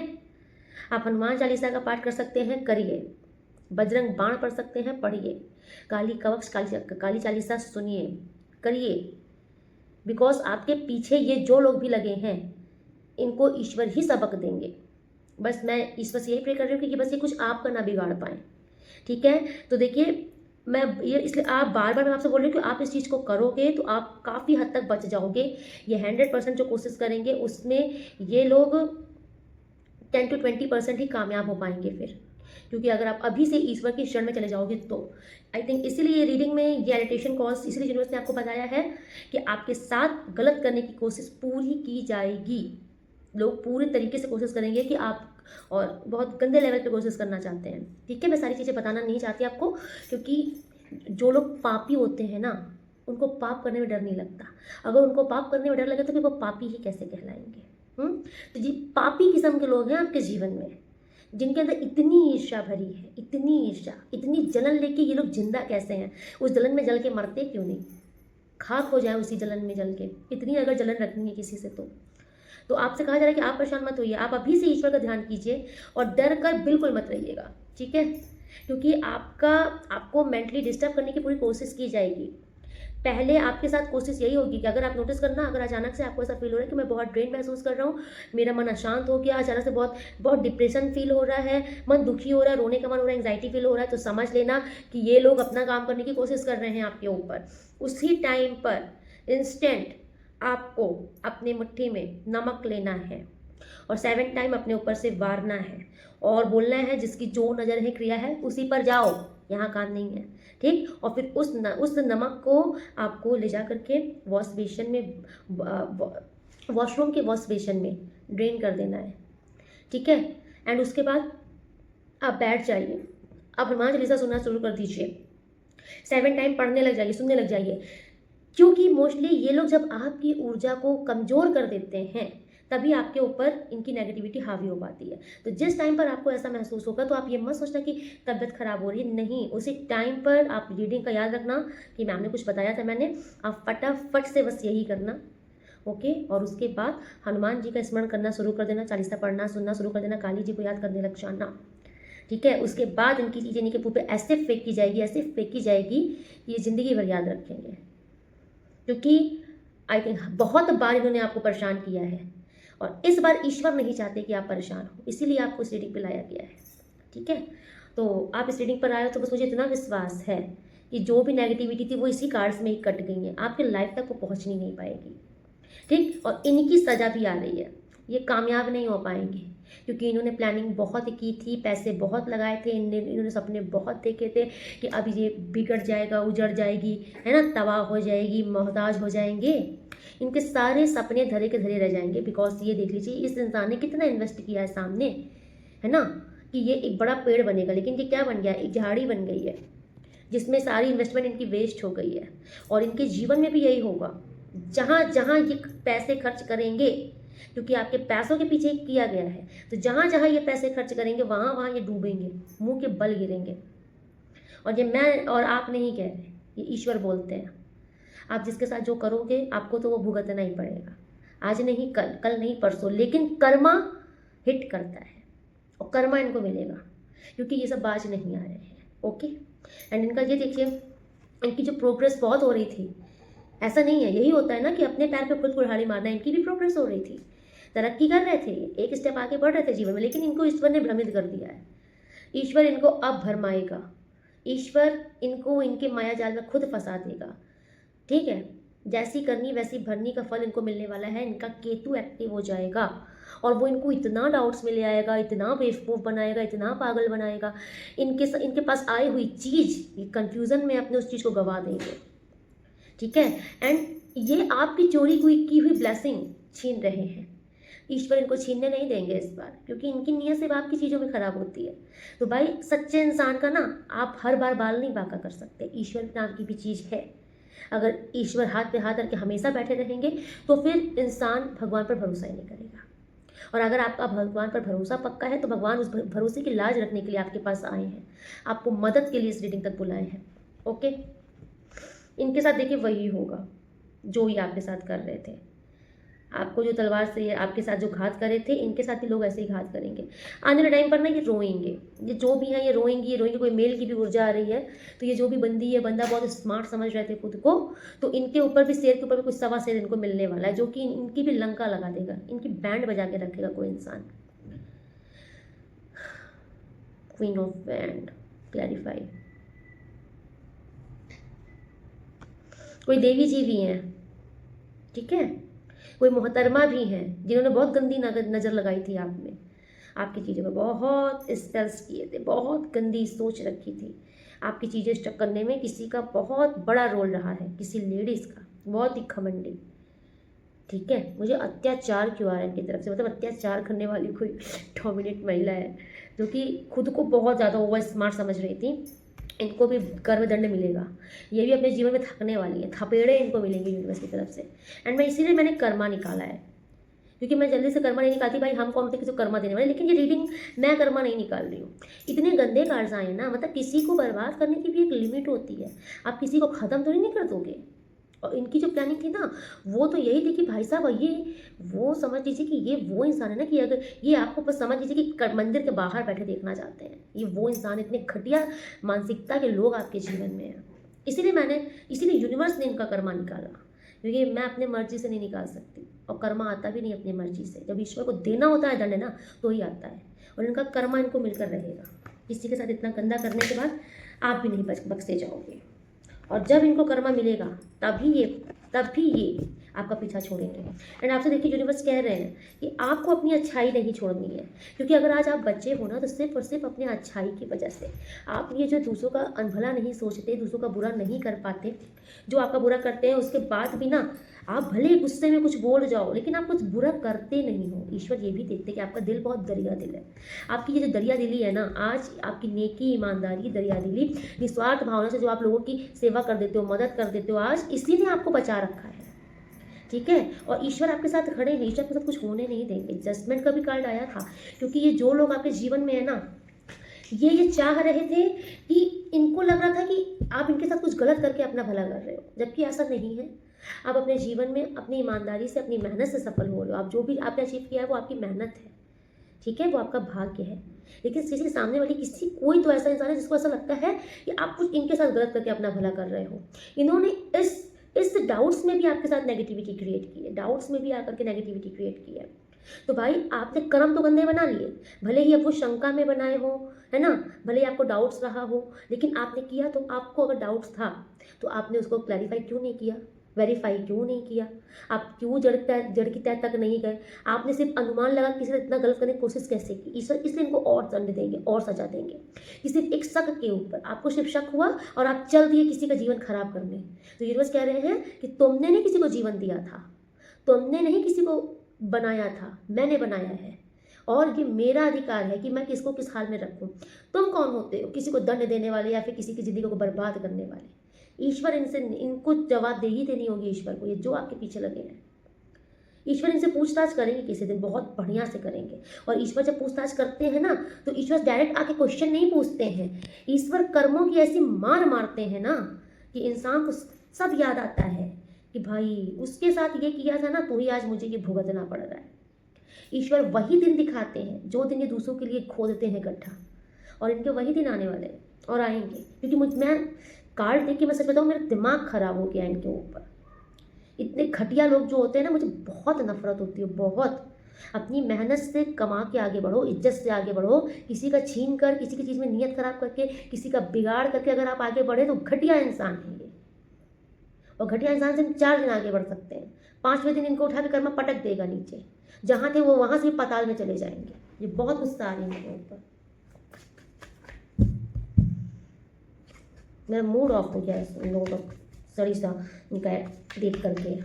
आप हनुमान चालीसा का पाठ कर सकते हैं, करिए। बजरंग बाण पढ़ सकते हैं, पढ़िए। काली कवच, काली चालीसा सुनिए, करिए। बिकॉज आपके पीछे ये जो लोग भी लगे हैं, इनको ईश्वर ही सबक देंगे। बस मैं ईश्वर से यही प्रे कर रही हूँ कि बस ये कुछ आपका ना बिगाड़ पाए, ठीक है। तो देखिए, मैं ये इसलिए आप बार बार मैं आपसे बोल रही हूँ कि आप इस चीज़ को करोगे तो आप काफ़ी हद तक बच जाओगे। ये 100% जो कोशिश करेंगे उसमें ये लोग 10 to 20% ही कामयाब हो पाएंगे फिर, क्योंकि अगर आप अभी से ईश्वर की शरण में चले जाओगे तो आई थिंक, इसीलिए ये रीडिंग में ये एडिटेशन कॉर्स इसीलिए यूनिवर्स ने आपको बताया है कि आपके साथ गलत करने की कोशिश पूरी की जाएगी। लोग पूरे तरीके से कोशिश करेंगे कि आप, और बहुत गंदे लेवल पे कोशिश करना चाहते हैं, ठीक है। मैं सारी चीज़ें बताना नहीं चाहती आपको, क्योंकि जो लोग पापी होते हैं ना, उनको पाप करने में डर नहीं लगता। अगर उनको पाप करने में डर लगे तो फिर वो पापी ही कैसे कहलाएंगे। तो जी पापी किस्म के लोग हैं आपके जीवन में, जिनके अंदर इतनी ईर्ष्या भरी है, इतनी ईर्ष्या, इतनी जलन लेके ये लोग जिंदा कैसे हैं। उस जलन में जल के मरते क्यों नहीं, खाक हो जाए उसी जलन में जल के। इतनी अगर जलन रखनी है किसी से तो आपसे कहा जा रहा है कि आप परेशान मत होइए, आप अभी से ईश्वर का ध्यान कीजिए और डर कर बिल्कुल मत रहिएगा, ठीक है। क्योंकि आपको मेंटली डिस्टर्ब करने की पूरी कोशिश की जाएगी। पहले आपके साथ कोशिश यही होगी कि अगर आप नोटिस करना, अगर अचानक से आपको ऐसा फील हो रहा है कि मैं बहुत ड्रेन महसूस कर रहा हूँ, मेरा मन अशांत हो गया, अचानक से बहुत बहुत डिप्रेशन फील हो रहा है, मन दुखी हो रहा है, रोने का मन हो रहा है, एंग्जाइटी फील हो रहा है, तो समझ लेना कि ये लोग अपना काम करने की कोशिश कर रहे हैं आपके ऊपर। उसी टाइम पर इंस्टेंट आपको अपनी मुट्ठी में नमक लेना है और 7 टाइम अपने ऊपर से वारना है और बोलना है जिसकी जो नज़र है, क्रिया है, उसी पर जाओ, यहाँ काम नहीं है, ठीक। और फिर उस नमक को आपको ले जा करके वॉश बेसिन में, वॉशरूम के वॉश बेसिन में ड्रेन कर देना है, ठीक है। एंड उसके बाद आप बैठ जाइए, आप हनुमान चालीसा सुनना शुरू कर दीजिए, 7 टाइम पढ़ने लग जाइए, सुनने लग जाइए। क्योंकि मोस्टली ये लोग जब आपकी ऊर्जा को कमज़ोर कर देते हैं, तभी आपके ऊपर इनकी नेगेटिविटी हावी हो पाती है। तो जिस टाइम पर आपको ऐसा महसूस होगा तो आप ये मत सोचना कि तबीयत खराब हो रही है, नहीं। उसी टाइम पर आप रीडिंग का याद रखना कि मैम ने कुछ बताया था, मैंने, आप फटाफट से बस यही करना, ओके। और उसके बाद हनुमान जी का स्मरण करना शुरू कर देना, चालीसा पढ़ना सुनना शुरू कर देना, काली जी को याद करने लग जाना, ठीक है। उसके बाद इनकी चीज़ें इनके मुँह पे ऐसे फेंकी जाएगी, ऐसे फेंकी जाएगी कि ये ज़िंदगी भर याद रखेंगे। क्योंकि आई थिंक बहुत बार इन्होंने आपको परेशान किया है और इस बार ईश्वर नहीं चाहते कि आप परेशान हो, इसीलिए आपको इस रीडिंग पे लाया गया है, ठीक है। तो आप इस रीडिंग पर आए हो तो बस मुझे इतना विश्वास है कि जो भी नेगेटिविटी थी वो इसी कार्ड्स में ही कट गई है, आपके लाइफ तक वो पहुंचनी नहीं पाएगी, ठीक। और इनकी सज़ा भी आ रही है, ये कामयाब नहीं हो पाएंगे क्योंकि इन्होंने प्लानिंग बहुत की थी, पैसे बहुत लगाए थे, इन्होंने सपने बहुत देखे थे कि अब ये बिगड़ जाएगा, उजड़ जाएगी, है ना, तबाह हो जाएगी, मोहताज हो जाएंगे। इनके सारे सपने धरे के धरे रह जाएंगे। बिकॉज ये देख लीजिए इस इंसान ने कितना इन्वेस्ट किया है सामने, है ना, कि ये एक बड़ा पेड़ बनेगा, लेकिन ये क्या बन गया, एक झाड़ी बन गई है जिसमें सारी इन्वेस्टमेंट इनकी वेस्ट हो गई है। और इनके जीवन में भी यही होगा, जहाँ जहाँ ये पैसे खर्च करेंगे, क्योंकि आपके पैसों के पीछे किया गया है, तो जहाँ जहाँ ये पैसे खर्च करेंगे वहाँ वहाँ ये डूबेंगे, मुंह के बल गिरेंगे। और ये मैं और आप नहीं कह रहे, ये ईश्वर बोलते हैं। आप जिसके साथ जो करोगे आपको तो वो भुगतना ही पड़ेगा, आज नहीं कल, कल नहीं परसों, लेकिन कर्मा हिट करता है और कर्मा इनको मिलेगा, क्योंकि ये सब बाज नहीं आ रहे हैं। ओके, एंड इनका ये देखिए, इनकी जो प्रोग्रेस बहुत हो रही थी, ऐसा नहीं है, यही होता है ना कि अपने पैर पे खुद कुल्हाड़ी मारना, इनकी भी प्रोग्रेस हो रही थी, तरक्की कर रहे थे, एक स्टेप आगे बढ़ रहे थे जीवन में, लेकिन इनको ईश्वर ने भ्रमित कर दिया है। ईश्वर इनको अब भरमाएगा, ईश्वर इनको इनके माया जाल में खुद फंसा देगा। ठीक है, जैसी करनी वैसी भरनी का फल इनको मिलने वाला है। इनका केतु एक्टिव हो जाएगा और वो इनको इतना डाउट्स में ले आएगा, इतना बेवकूफ़ बनाएगा, इतना पागल बनाएगा, इनके पास आई हुई चीज़ कंफ्यूजन में अपने उस चीज़ को गवा देंगे। ठीक है, एंड ये आपकी चोरी की हुई ब्लेसिंग छीन रहे हैं। ईश्वर इनको छीनने नहीं देंगे इस बार, क्योंकि इनकी नीयत सिर्फ आपकी चीज़ों में खराब होती है। तो भाई सच्चे इंसान का ना आप हर बार बाल नहीं बांका कर सकते। ईश्वर नाम की भी चीज़ है, अगर ईश्वर हाथ पे हाथ रख के हमेशा बैठे रहेंगे तो फिर इंसान भगवान पर भरोसा ही नहीं करेगा। और अगर आपका भगवान पर भरोसा पक्का है तो भगवान उस भरोसे की लाज रखने के लिए आपके पास आए हैं, आपको मदद के लिए इस रीडिंग तक बुलाए हैं। ओके, इनके साथ देखिए वही होगा जो ये आपके साथ कर रहे थे। आपको जो तलवार से आपके साथ जो घात करे थे, इनके साथ भी लोग ऐसे ही घात करेंगे। आने वाले टाइम पर ना ये रोएंगे, ये जो भी हैं ये रोएंगे। कोई मेल की भी ऊर्जा आ रही है, तो ये जो भी बंदी है बंदा बहुत स्मार्ट समझ रहे थे खुद को, तो इनके ऊपर भी, शेर के ऊपर भी कुछ सवा शेर इनको मिलने वाला है, जो कि इनकी भी लंका लगा देगा, इनकी बैंड बजा के रखेगा कोई इंसान। क्वीन ऑफ बैंड क्लैरिफाई, कोई देवी जी भी हैं, ठीक है, कोई मोहतरमा भी हैं जिन्होंने बहुत गंदी नज़र लगाई थी आप में, आपकी चीज़ों पर बहुत स्पेल्स किए थे, बहुत गंदी सोच रखी थी। आपकी चीज़ें स्टक करने में किसी का बहुत बड़ा रोल रहा है, किसी लेडीज़ का, बहुत ही घमंडी। ठीक है, मुझे अत्याचार क्यों आ रहा है इनकी तरफ से, मतलब अत्याचार करने वाली कोई डोमिनेट महिला है जो कि खुद को बहुत ज़्यादा ओवर स्मार्ट समझ रही थी। इनको भी कर्मदंड मिलेगा, ये भी अपने जीवन में थकने वाली है, थपेड़े इनको मिलेंगे यूनिवर्स की तरफ से। एंड मैं इसीलिए मैंने कर्मा निकाला है, क्योंकि मैं जल्दी से कर्मा नहीं निकालती, भाई हम कौन होते किसी को कर्मा देने वाले, लेकिन ये रीडिंग मैं कर्मा नहीं निकाल रही हूँ। इतने गंदे कार्ड्स आए ना, मतलब किसी को बर्बाद करने की भी एक लिमिट होती है, आप किसी को ख़त्म तो नहीं कर दोगे। और इनकी जो प्लानिंग थी ना, वो तो यही थी कि भाई साहब ये वो समझ लीजिए कि ये वो इंसान है ना, कि अगर ये आपको बस समझ लीजिए कि मंदिर के बाहर बैठे देखना चाहते हैं, ये वो इंसान, इतने घटिया मानसिकता के लोग आपके जीवन में हैं। इसीलिए यूनिवर्स ने इनका कर्मा निकाला, क्योंकि मैं अपने मर्जी से नहीं निकाल सकती, और कर्मा आता भी नहीं अपनी मर्जी से। जब ईश्वर को देना होता है दंड ना, तो ही आता है, और इनका कर्मा इनको मिलकर रहेगा। किसी के साथ इतना गंदा करने के बाद आप भी नहीं बख्शे जाओगे, और जब इनको कर्मा मिलेगा तभी ये आपका पीछा छोड़ेंगे। एंड आपसे देखिए यूनिवर्स कह रहे हैं कि आपको अपनी अच्छाई नहीं छोड़नी है, क्योंकि अगर आज आप बच्चे हो ना, तो सिर्फ और सिर्फ अपने अच्छाई की वजह से आप ये जो दूसरों का अनभला नहीं सोचते, दूसरों का बुरा नहीं कर पाते, जो आपका बुरा करते हैं उसके बाद भी ना आप भले गुस्से में कुछ बोल जाओ, लेकिन आप कुछ बुरा करते नहीं हो। ईश्वर ये भी देखते कि आपका दिल बहुत दरिया दिल है। आपकी ये जो दरिया दिली है ना, आज आपकी नेकी, ईमानदारी, दरिया दिली, निस्वार्थ भावना से जो आप लोगों की सेवा कर देते हो, मदद कर देते हो, आज इसी ने आपको बचा रखा है। ठीक है, और ईश्वर आपके साथ खड़े हैं, ईश्वर के साथ कुछ होने नहीं देंगे। जजमेंट का भी कार्ड आया था, क्योंकि ये जो लोग आपके जीवन में है ना, ये चाह रहे थे कि इनको लग रहा था कि आप इनके साथ कुछ गलत करके अपना भला कर रहे हो, जबकि ऐसा नहीं है। आप अपने जीवन में अपनी ईमानदारी से, अपनी मेहनत से सफल हो रहे हो। आप जो भी आपने अचीव किया है वो आपकी मेहनत है, ठीक है, वो आपका भाग्य है। लेकिन किसी सामने वाली कोई तो ऐसा इंसान है जिसको ऐसा लगता है कि आप कुछ इनके साथ गलत करके अपना भला कर रहे हो। इन्होंने इस डाउट्स में भी आपके साथ नेगेटिविटी क्रिएट की है, डाउट्स में भी आकर के नेगेटिविटी क्रिएट की है। तो भाई आपने कर्म तो गंदे बना लिए, भले ही अब वो शंका में बनाए हो, है ना, भले ही आपको डाउट्स रहा हो, लेकिन आपने किया। तो आपको अगर डाउट्स था तो आपने उसको क्लैरिफाई क्यों नहीं किया, वेरीफाई क्यों नहीं किया? आप क्यों जड़ की तह तक नहीं गए? आपने सिर्फ अनुमान लगा किसी से इतना गलत करने की कोशिश कैसे की? ईश्वर इसलिए इनको और दंड देंगे और सजा देंगे कि सिर्फ एक शक के ऊपर आपको सिर्फ शक हुआ और आप चल दिए किसी का जीवन खराब करने। तो यूनिवर्स कह रहे हैं कि तुमने नहीं किसी को जीवन दिया था, तुमने नहीं किसी को बनाया था, मैंने बनाया है, और ये मेरा अधिकार है कि मैं किसको किस हाल में रखूं। तुम कौन होते हो किसी को दंड देने वाले या फिर किसी की जिंदगी को बर्बाद करने वाले? ईश्वर इनको जवाबदेही देनी होगी ईश्वर को, ये जो आपके पीछे लगे हैं। ईश्वर इनसे पूछताछ करेंगे किसी दिन, बहुत बढ़िया से करेंगे। और ईश्वर जब पूछताछ करते हैं ना, तो ईश्वर डायरेक्ट आके क्वेश्चन नहीं पूछते हैं, ईश्वर कर्मों की ऐसी मार मारते हैं ना कि इंसान को सब याद आता है कि भाई उसके साथ ये किया था ना, तो ही आज मुझे ये भुगतना पड़ रहा है। ईश्वर वही दिन दिखाते हैं जो दिन ये दूसरों के लिए खोदते हैं गड्ढा, और इनके वही दिन आने वाले हैं और आएंगे, क्योंकि मैं कार्ड देख के मैं सच बताऊँ, मेरा दिमाग खराब हो गया इनके ऊपर। इतने घटिया लोग जो होते हैं ना, मुझे बहुत नफरत होती है, बहुत। अपनी मेहनत से कमा के आगे बढ़ो, इज्जत से आगे बढ़ो, किसी का छीन कर, किसी की चीज़ में नियत खराब करके, किसी का बिगाड़ करके अगर आप आगे बढ़े तो घटिया इंसान है ये। और घटिया इंसान से हम 4 दिन आगे बढ़ सकते हैं, 5वें दिन इनको उठा के कर्मा पटक देगा नीचे, जहाँ थे वो वहाँ से भी पाताल में चले जाएंगे। ये बहुत गुस्सा आ रही है इनके ऊपर, मेरा मूड ऑफ हो गया है इन लोगों का सड़ी सा इनका देख करके।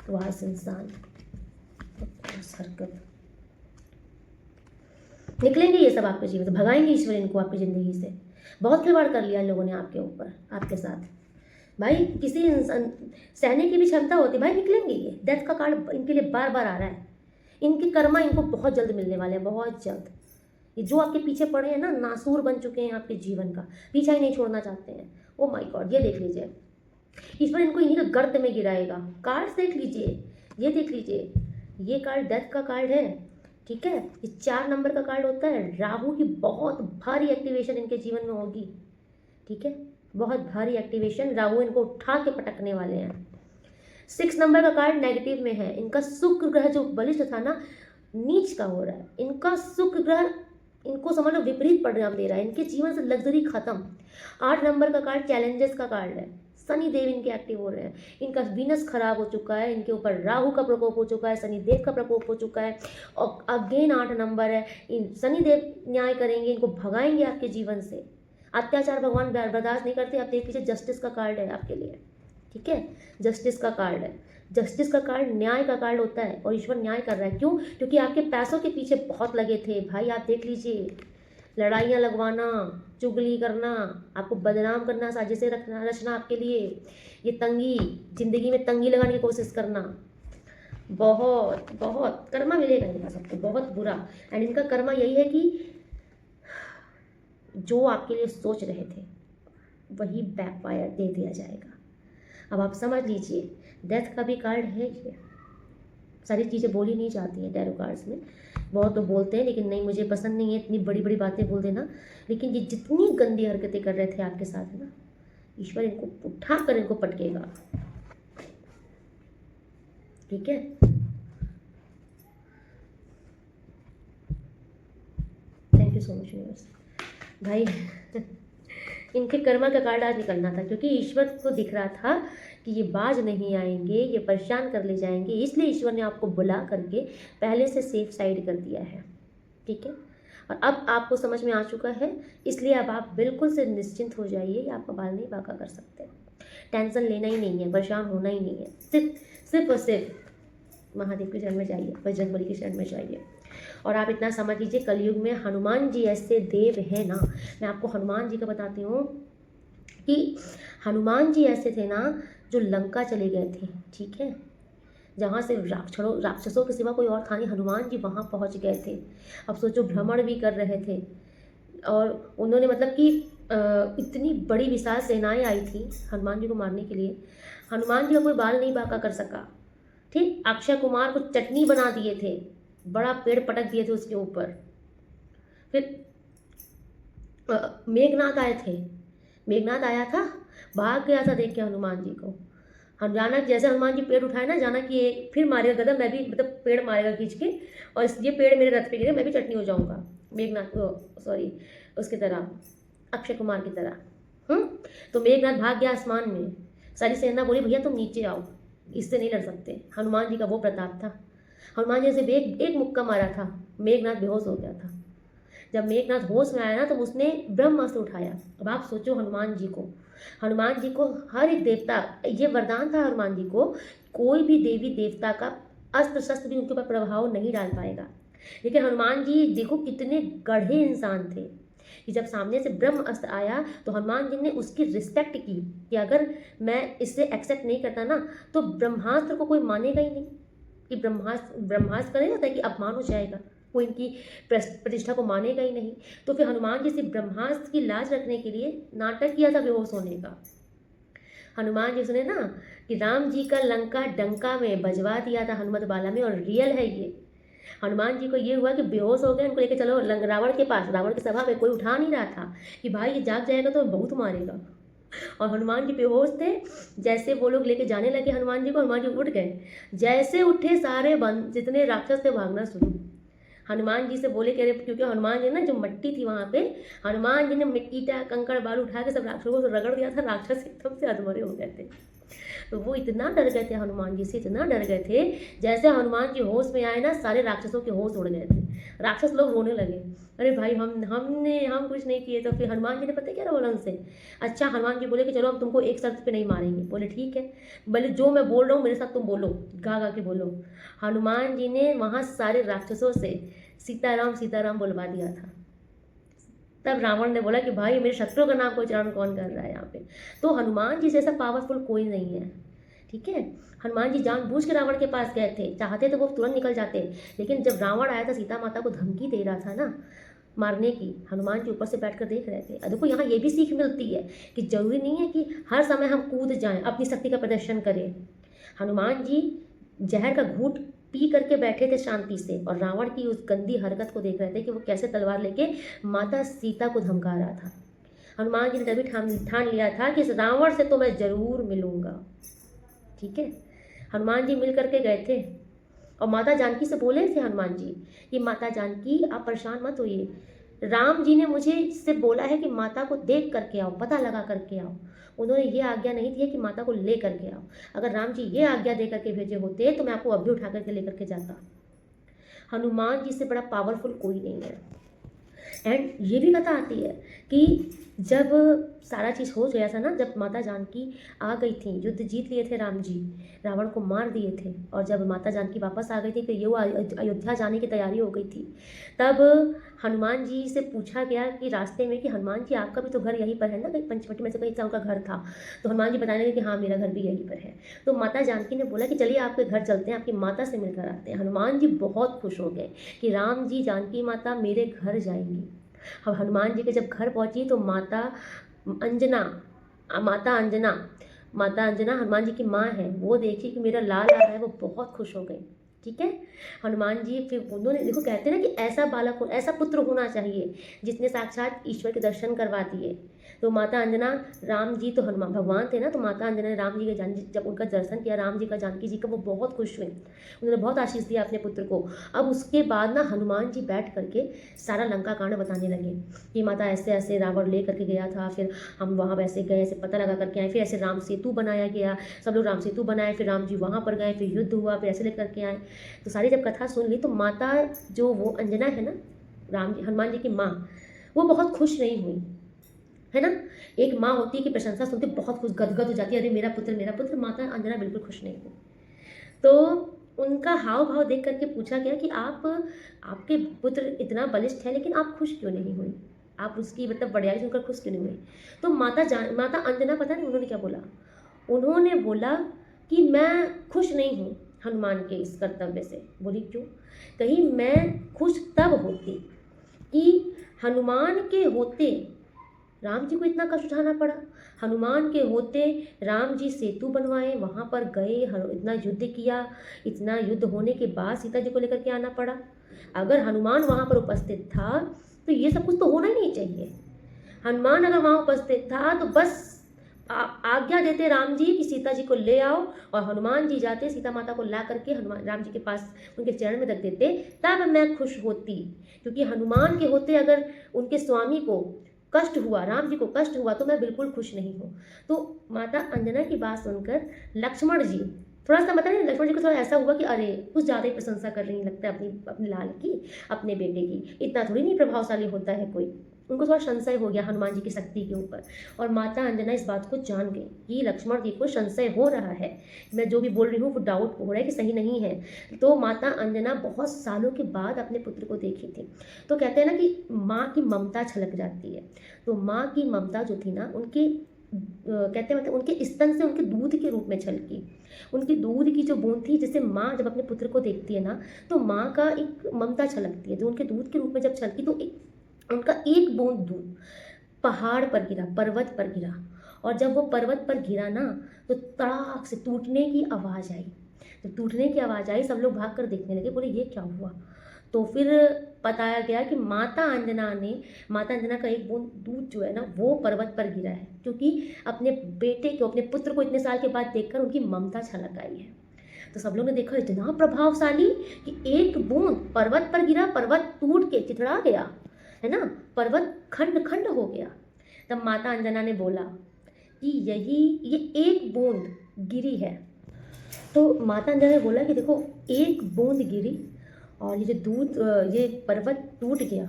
वास इंसान, हरकत। निकलेंगे ये सब आपके जीवन से, भगाएंगे ईश्वर इनको आपकी ज़िंदगी से। बहुत खिलवाड़ कर लिया इन लोगों ने आपके ऊपर, आपके साथ। भाई किसी इंसान सहने की भी क्षमता होती, भाई निकलेंगे ये। डेथ का कार्ड इनके लिए बार बार आ रहा है। इनकी कर्मा इनको बहुत जल्द मिलने वाले हैं, बहुत जल्द। ये जो आपके पीछे पड़े हैं ना, नासूर बन चुके हैं आपके जीवन का, पीछा ही नहीं छोड़ना चाहते हैं। ओ माय गॉड, ये देख लीजिए, ईश्वर इनको इन्हीं के गर्त में गिराएगा। कार्ड देख लीजिए, ये देख लीजिए, ये कार्ड डेथ का कार्ड है, ठीक है। ये 4 नंबर का कार्ड होता है। राहु की बहुत भारी एक्टिवेशन इनके जीवन में होगी, ठीक है, बहुत भारी एक्टिवेशन। राहु इनको उठा के पटकने वाले हैं। 6 नंबर का कार्ड नेगेटिव में है। इनका शुक्र ग्रह जो बलिष्ठ था ना, नीच का हो रहा है। इनका शुक्र ग्रह इनको समझ लो विपरीत परिणाम दे रहा है। इनके जीवन से लग्जरी खत्म। 8 नंबर का कार्ड चैलेंजेस का कार्ड है। शनि देव इनके एक्टिव हो रहे हैं। इनका वीनस खराब हो चुका है, इनके ऊपर राहु का प्रकोप हो चुका है, शनि देव का प्रकोप हो चुका है, और अगेन 8 नंबर है। इन शनि देव न्याय करेंगे, इनको भगाएंगे आपके जीवन से। अत्याचार भगवान बर्दाश्त नहीं करते। आप देख लीजिए, जस्टिस का कार्ड है आपके लिए, ठीक है, जस्टिस का कार्ड है। जस्टिस का कार्ड न्याय का कार्ड होता है, और ईश्वर न्याय कर रहा है। क्यों? क्योंकि आपके पैसों के पीछे बहुत लगे थे भाई। आप देख लीजिए, लड़ाइयाँ लगवाना, चुगली करना, आपको बदनाम करना, साजिशें रचना आपके लिए, ये तंगी, जिंदगी में तंगी लगाने की कोशिश करना, बहुत बहुत कर्मा मिलेगा इनका सबको, बहुत बुरा। एंड इनका कर्मा यही है कि जो आपके लिए सोच रहे थे वही बैकफायर दे दिया जाएगा। अब आप समझ लीजिए, डेथ का भी कार्ड है ये। सारी चीज़ें बोली नहीं जाती हैं टैरो कार्ड्स में, बहुत तो बोलते हैं, लेकिन नहीं, मुझे पसंद नहीं है इतनी बड़ी बड़ी बातें बोल देना। लेकिन ये जितनी गंदी हरकतें कर रहे थे आपके साथ है ना, ईश्वर इनको उठा कर इनको पटकेगा, ठीक है। Thank you so much universe भाई। इनके कर्मा का कार्ड आज निकलना था, क्योंकि ईश्वर को दिख रहा था कि ये बाज नहीं आएंगे, ये परेशान कर ले जाएंगे, इसलिए ईश्वर ने आपको बुला करके पहले से सेफ साइड कर दिया है, ठीक है। और अब आपको समझ में आ चुका है, इसलिए अब आप बिल्कुल से निश्चिंत हो जाइए, आपका बाल नहीं बांका कर सकते। टेंशन लेना ही नहीं है, परेशान होना ही नहीं है। सिर्फ और सिर्फ महादेव के शरण में जाइए, बजरंगबली के शरण में जाइए। और आप इतना समझ लीजिए, कलयुग में हनुमान जी ऐसे देव हैं ना। मैं आपको हनुमान जी का बताती हूँ कि हनुमान जी ऐसे थे ना, जो लंका चले गए थे, ठीक है, जहाँ से राक्षसों के सिवा कोई और था नहीं, हनुमान जी वहाँ पहुँच गए थे। अब सोचो, भ्रमण भी कर रहे थे, और उन्होंने मतलब कि इतनी बड़ी विशाल सेनाएं आई थी हनुमान जी को मारने के लिए। हनुमान जी का कोई बाल नहीं बांका कर सका, ठीक। अक्षय कुमार को चटनी बना दिए थे, बड़ा पेड़ पटक दिए थे उसके ऊपर। फिर मेघनाथ आए थे, मेघनाथ आया था, भाग गया था देख के हनुमान जी को। हम जाना, जैसे हनुमान जी पेड़ उठाए ना, जाना कि ये फिर मारेगा गदा, मैं भी मतलब पेड़ मारेगा खींच के, और ये पेड़ मेरे रथ पे गिरे, मैं भी चटनी हो जाऊंगा, मेघनाथ सॉरी उसकी तरह, अक्षय कुमार की तरह। तो मेघनाथ भाग गया आसमान में। सारी सेना बोली, भैया तुम नीचे आओ, इससे नहीं लड़ सकते। हनुमान जी का वो प्रताप था। हनुमान जी से एक मुक्का मारा था, मेघनाथ बेहोश हो गया था। जब मेघनाथ होश में आया ना, तो उसने ब्रह्मास्त्र उठाया। अब आप सोचो, हनुमान जी को हर एक देवता, ये वरदान था हनुमान जी को, कोई भी देवी देवता का अस्त्र शस्त्र भी उनके ऊपर प्रभाव नहीं डाल पाएगा। लेकिन हनुमान जी देखो कितने गढ़े इंसान थे, कि जब सामने से ब्रह्म अस्त्र आया तो हनुमान जी ने उसकी रिस्पेक्ट की, कि अगर मैं इससे एक्सेप्ट नहीं करता ना, तो ब्रह्मास्त्र को कोई मानेगा ही नहीं, कि ब्रह्मास्त्र करेगा ताकि अपमान हो जाएगा, कोई इनकी प्रतिष्ठा को मानेगा ही नहीं। तो फिर हनुमान जी से ब्रह्मास्त्र की लाज रखने के लिए नाटक किया था बेहोश होने का। हनुमान जी सुने ना कि राम जी का लंका डंका में बजवा दिया था हनुमत बाला में, और रियल है ये। हनुमान जी को ये हुआ कि बेहोश हो गए, उनको लेके चलो रावण के पास। रावण की सभा में कोई उठा नहीं रहा था कि भाई ये जाग जाएगा तो बहुत मारेगा, और हनुमान जी बेहोश थे। जैसे वो लोग लेके जाने लगे हनुमान जी को, हनुमान जी उठ गए। जैसे उठे सारे जितने राक्षस थे भागना शुरू। हनुमान जी से बोले कह रहे, क्योंकि हनुमान जी ना जो मट्टी थी वहाँ पे, हनुमान जी ने मिट्टी कंकड़ बालू उठा के सब राक्षसों को रगड़ दिया था। राक्षस एकदम से अधमरे हो गए थे। तो वो इतना डर गए थे हनुमान जी से, इतना डर गए थे। जैसे हनुमान जी होश में आए ना, सारे राक्षसों के होश उड़ गए थे। राक्षस लोग रोने लगे, अरे भाई हम कुछ नहीं किए। तो फिर हनुमान जी ने पता क्या बोला उनसे, अच्छा हनुमान जी बोले कि चलो हम तुमको एक शर्त पे नहीं मारेंगे। बोले ठीक है, बोले जो मैं बोल रहा हूँ मेरे साथ तुम बोलो, गा गा के बोलो। हनुमान जी ने वहाँ सारे राक्षसों से सीताराम सीताराम बुलवा दिया था। तब रावण ने बोला कि भाई मेरे शत्रु का नाम को उच्चारण कौन कर रहा है यहाँ पे। तो हनुमान जी जैसा पावरफुल कोई नहीं है, ठीक है। हनुमान जी जानबूझ के रावण के पास गए थे, चाहते तो वो तुरंत निकल जाते, लेकिन जब रावण आया था सीता माता को धमकी दे रहा था ना मारने की, हनुमान जी ऊपर से बैठकर देख रहे थे। देखो यहाँ ये भी सीख मिलती है कि जरूरी नहीं है कि हर समय हम कूद जाएं, अपनी शक्ति का प्रदर्शन करें। हनुमान जी जहर का घूंट पी करके बैठे थे शांति से, और रावण की उस गंदी हरकत को देख रहे थे कि वो कैसे तलवार लेके माता सीता को धमका रहा था। हनुमान जी ने तभी ठान लिया था कि इस रावण से तो मैं जरूर मिलूंगा, ठीक है। हनुमान जी मिल करके गए थे, और माता जानकी से बोले थे हनुमान जी कि माता जानकी आप परेशान मत होइए, राम जी ने मुझे इससे बोला है कि माता को देख करके आओ, पता लगा करके आओ। उन्होंने ये आज्ञा नहीं दी है कि माता को ले करके आओ। अगर राम जी ये आज्ञा दे करके भेजे होते तो मैं आपको अभी उठा करके लेकर के जाता। हनुमान जी से बड़ा पावरफुल कोई नहीं है। एंड ये भी कथा आती है कि जब सारा चीज़ हो गया था ना, जब माता जानकी आ गई थी, युद्ध जीत लिए थे राम जी, रावण को मार दिए थे, और जब माता जानकी वापस आ गई थी तो ये अयोध्या जाने की तैयारी हो गई थी। तब हनुमान जी से पूछा गया कि रास्ते में कि हनुमान जी आपका भी तो घर यहीं पर है ना, कहीं पंचवटी में से कहीं उनका घर था। तो हनुमान जी बताने लगे कि हाँ मेरा घर भी यहीं पर है। तो माता जानकी ने बोला कि चलिए आपके घर चलते हैं, आपकी माता से मिलकर आते हैं। हनुमान जी बहुत खुश हो गए कि राम जी जानकी माता मेरे घर जाएंगी। अब हनुमान जी के जब घर पहुंची तो माता अंजना हनुमान जी की माँ है, वो देखी कि मेरा लाल आ रहा है, वो बहुत खुश हो गई, ठीक है। हनुमान जी फिर उन्होंने, देखो कहते हैं ना कि ऐसा बालक हो, ऐसा पुत्र होना चाहिए जिसने साक्षात ईश्वर के दर्शन करवा दिए। तो माता अंजना, राम जी तो हनुमान भगवान थे ना, तो माता अंजना ने राम जी के जब उनका दर्शन किया, राम जी का जानकी जी का, वो बहुत खुश हुए, उन्होंने बहुत आशीष दिया अपने पुत्र को। अब उसके बाद ना हनुमान जी बैठ करके सारा लंका कांड बताने लगे कि माता ऐसे ऐसे रावण ले करके गया था, फिर हम वहाँ वैसे गए, ऐसे पता लगा करके आए, फिर ऐसे राम सेतु बनाया गया, सब लोग राम सेतु बनाए, फिर राम जी वहाँ पर गए, फिर युद्ध हुआ, फिर ऐसे लेकर के आए। तो सारी जब कथा सुन ली तो माता जो वो अंजना है ना, हनुमान जी की माँ, वो बहुत खुश नहीं हुई, है ना। एक माँ होती है कि प्रशंसा सुनते बहुत खुश गदगद हो जाती है, अरे मेरा पुत्र मेरा पुत्र। माता अंजना बिल्कुल खुश नहीं हुई। तो उनका हाव भाव देख करके पूछा गया कि आपके पुत्र इतना बलिष्ठ है लेकिन आप खुश क्यों नहीं हुई, आप उसकी मतलब बढ़ियाई सुनकर खुश क्यों नहीं हुई। तो माता अंजना पता नहीं उन्होंने क्या बोला, उन्होंने बोला कि मैं खुश नहीं हूँ हनुमान के इस कर्तव्य से। बोली क्यों, कहीं मैं खुश तब होती कि हनुमान के होते राम जी को इतना कष्ट उठाना पड़ा, हनुमान के होते राम जी सेतु बनवाए, वहाँ पर गए, इतना युद्ध किया, इतना युद्ध होने के बाद सीता जी को लेकर के आना पड़ा। अगर हनुमान वहाँ पर उपस्थित था तो ये सब कुछ तो होना ही नहीं चाहिए। हनुमान अगर वहाँ उपस्थित था तो बस आज्ञा देते राम जी कि सीता जी को ले आओ, और हनुमान जी जाते सीता माता को ला करके हनुमान राम जी के पास उनके चरण में रख देते, तब मैं खुश होती। क्योंकि हनुमान के होते अगर उनके स्वामी को कष्ट हुआ, राम जी को कष्ट हुआ, तो मैं बिल्कुल खुश नहीं हूँ। तो माता अंजना की बात सुनकर लक्ष्मण जी थोड़ा सा बताइए, लक्ष्मण जी को थोड़ा ऐसा हुआ कि अरे कुछ ज़्यादा ही प्रशंसा कर रही लगता है अपने लाल की, अपने बेटे की, इतना थोड़ी नहीं प्रभावशाली होता है कोई। उनको थोड़ा संशय हो गया हनुमान जी की शक्ति के ऊपर, और माता अंजना इस बात को जान गई कि लक्ष्मण जी को संशय हो रहा है, मैं जो भी बोल रही हूँ वो डाउट हो रहा है कि सही नहीं है। तो माता अंजना बहुत सालों के बाद अपने पुत्र को देखी थी। तो कहते हैं ना कि माँ की ममता छलक जाती है। तो माँ की ममता जो थी ना, उनकी कहते हैं मतलब उनके स्तन से उनके दूध के रूप में छलकी। उनकी दूध की जो बूंद थी, जैसे माँ जब अपने पुत्र को देखती है ना, तो माँ का एक ममता छलकती है, जो उनके दूध के रूप में जब छलकी तो उनका एक बूंद दूध पहाड़ पर गिरा, पर्वत पर गिरा, और जब वो पर्वत पर गिरा ना तो तड़ाक से टूटने की आवाज़ आई। जब टूटने की आवाज़ आई सब लोग भाग कर देखने लगे, बोले ये क्या हुआ। तो फिर बताया गया कि माता अंजना का एक बूंद दूध जो है ना वो पर्वत पर गिरा है, क्योंकि अपने बेटे को, अपने पुत्र को इतने साल के बाद देखकर उनकी ममता छलक आई है। तो सब लोग ने देखा इतना प्रभावशाली कि एक बूंद पर्वत पर गिरा, पर्वत टूट के चिथड़ा गया, है ना, पर्वत खंड खंड हो गया। तब माता अंजना ने बोला कि ये एक बूंद गिरी है। तो माता अंजना ने बोला कि देखो एक बूंद गिरी और ये जो दूध, ये पर्वत टूट गया।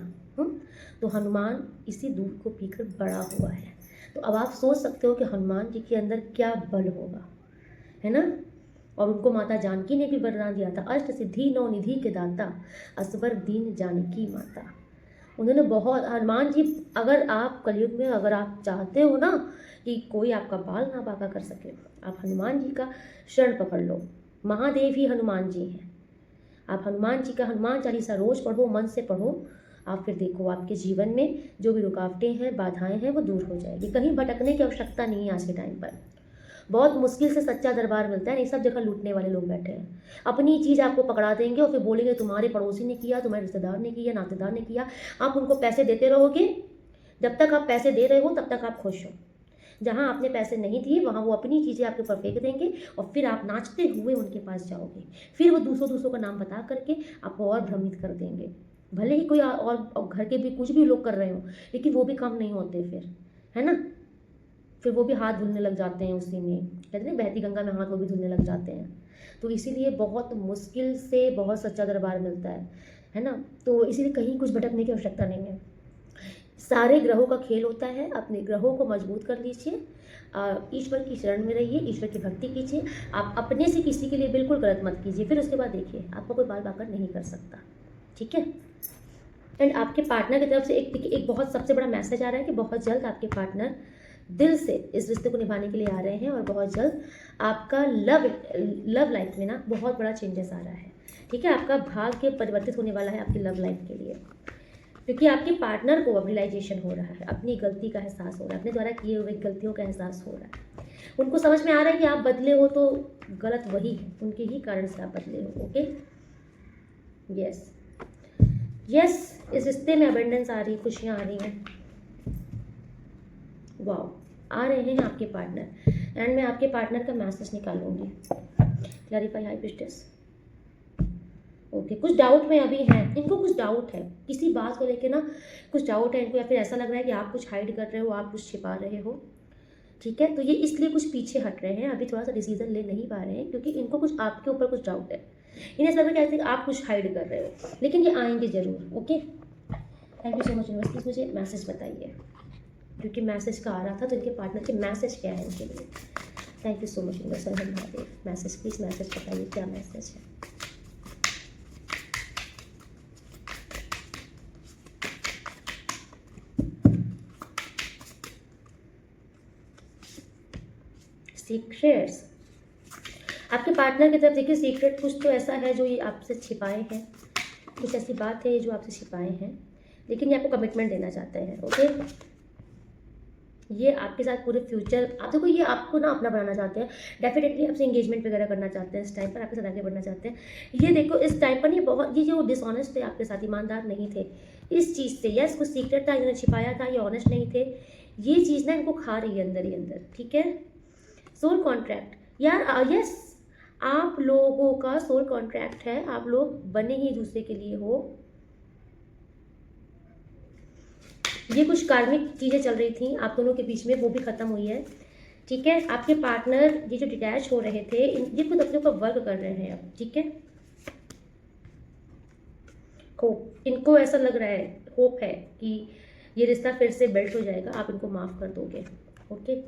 तो हनुमान इसी दूध को पीकर बड़ा हुआ है। तो अब आप सोच सकते हो कि हनुमान जी के अंदर क्या बल होगा, है ना। और उनको माता जानकी ने भी वरदान दिया था, अष्ट सिद्धि नौ निधि के दाता, असवर दीन जानकी माता। उन्होंने बहुत, हनुमान जी, अगर आप कलयुग में अगर आप चाहते हो ना कि कोई आपका बाल ना बांका कर सके, आप हनुमान जी का शरण पकड़ लो। महादेव ही हनुमान जी हैं। आप हनुमान जी का हनुमान चालीसा रोज पढ़ो, मन से पढ़ो, आप फिर देखो आपके जीवन में जो भी रुकावटें हैं, बाधाएं हैं, वो दूर हो जाएगी। कहीं भटकने की आवश्यकता नहीं है आज के टाइम पर। बहुत मुश्किल से सच्चा दरबार मिलता है, नहीं सब जगह लूटने वाले लोग बैठे हैं। अपनी चीज़ आपको पकड़ा देंगे और फिर बोलेंगे तुम्हारे पड़ोसी ने किया, तुम्हारे रिश्तेदार ने किया, नातेदार ने किया। आप उनको पैसे देते रहोगे, जब तक आप पैसे दे रहे हो तब तक आप खुश हो। जहाँ आपने पैसे नहीं दिए वहाँ वो अपनी चीज़ें आपके ऊपर फेंक देंगे और फिर आप नाचते हुए उनके पास जाओगे। फिर वो दूसरों का नाम बता करके आपको और भ्रमित कर देंगे। भले ही कोई और घर के भी कुछ भी लोग कर रहे हो, लेकिन वो भी कम नहीं होते फिर, है ना। फिर वो भी हाथ धुलने लग जाते हैं उसी में, कहते हैं बहती गंगा में हाथ वो भी धुलने लग जाते हैं। तो इसीलिए बहुत मुश्किल से बहुत सच्चा दरबार मिलता है ना। तो इसीलिए कहीं कुछ भटकने की आवश्यकता नहीं है। सारे ग्रहों का खेल होता है। अपने ग्रहों को मजबूत कर लीजिए, ईश्वर की शरण में रहिए, ईश्वर की भक्ति कीजिए। आप अपने से किसी के लिए बिल्कुल गलत मत कीजिए, फिर उसके बाद देखिए आपको कोई बाल बाकर नहीं कर सकता, ठीक है। एंड आपके पार्टनर की तरफ से एक बहुत सबसे बड़ा मैसेज आ रहा है कि बहुत जल्द आपके पार्टनर दिल से इस रिश्ते को निभाने के लिए आ रहे हैं और बहुत जल्द आपका लव लाइफ में ना बहुत बड़ा चेंजेस आ रहा है, ठीक है। आपका भाग्य परिवर्तित होने वाला है आपकी लव लाइफ के लिए, क्योंकि आपके पार्टनर को अब रियलाइजेशन हो रहा है, अपनी गलती का एहसास हो रहा है, अपने द्वारा किए हुए गलतियों का एहसास हो रहा है। उनको समझ में आ रहा है कि आप बदले हो तो गलत वही है, उनके ही कारण से आप बदले हो। ओके, यस, इस रिश्ते में अबेंडेंस आ रही, खुशियाँ आ रही हैं। वाओ, आ रहे हैं आपके पार्टनर। एंड मैं आपके पार्टनर का मैसेज निकालूंगी। Clarify high priestess. ओके, कुछ डाउट में अभी हैं, इनको कुछ डाउट है किसी बात को लेके ना, कुछ डाउट है इनको, या फिर ऐसा लग रहा है कि आप कुछ हाइड कर रहे हो, आप कुछ छिपा रहे हो, ठीक है। तो ये इसलिए कुछ पीछे हट रहे हैं, अभी थोड़ा सा डिसीजन ले नहीं पा रहे हैं, क्योंकि इनको कुछ आपके ऊपर कुछ डाउट है। इन्हें ऐसा लग रहा है कि आप कुछ हाइड कर रहे हो, लेकिन ये आएंगे जरूर। Okay, thank you so much universe. Please मुझे मैसेज बताइए, क्योंकि मैसेज का आ रहा था, तो इनके पार्टनर के मैसेज क्या है इनके लिए। Thank you so much universe. Mahadev, message please message बताइए, क्या मैसेज है। सीक्रेट्स आपके पार्टनर की तरफ देखिए, सीक्रेट कुछ तो ऐसा है जो ये आपसे छिपाए हैं, कुछ ऐसी बात है जो आपसे छिपाए हैं, लेकिन ये आपको कमिटमेंट देना चाहते हैं। ओके, ये आपके साथ पूरे फ्यूचर, आप देखो ये आपको ना अपना बनाना चाहते हैं, डेफिनेटली आपसे एंगेजमेंट वगैरह करना चाहते हैं, इस टाइम पर आपके साथ आगे बढ़ना चाहते हैं। ये देखो इस टाइम पर ये जो डिसऑनेस्ट थे आपके साथ, ईमानदार नहीं थे इस चीज़ से, यस कुछ सीक्रेट था इन्होंने छिपाया था, ये ऑनेस्ट नहीं थे, ये चीज़ ना इनको खा रही है अंदर ही अंदर, ठीक है। सोल कॉन्ट्रैक्ट यार, यस आप लोगों का सोल कॉन्ट्रैक्ट है, आप लोग बने ही दूसरे के लिए हो। ये कुछ कार्मिक चीज़ें चल रही थी आप दोनों के बीच में, वो भी ख़त्म हुई है, ठीक है। आपके पार्टनर ये जो डिटैच हो रहे थे, ये खुद अपने ऊपर वर्क कर रहे हैं अब, ठीक है। होप, इनको ऐसा लग रहा है, होप है कि ये रिश्ता फिर से बिल्ड हो जाएगा, आप इनको माफ़ कर दोगे। ओके,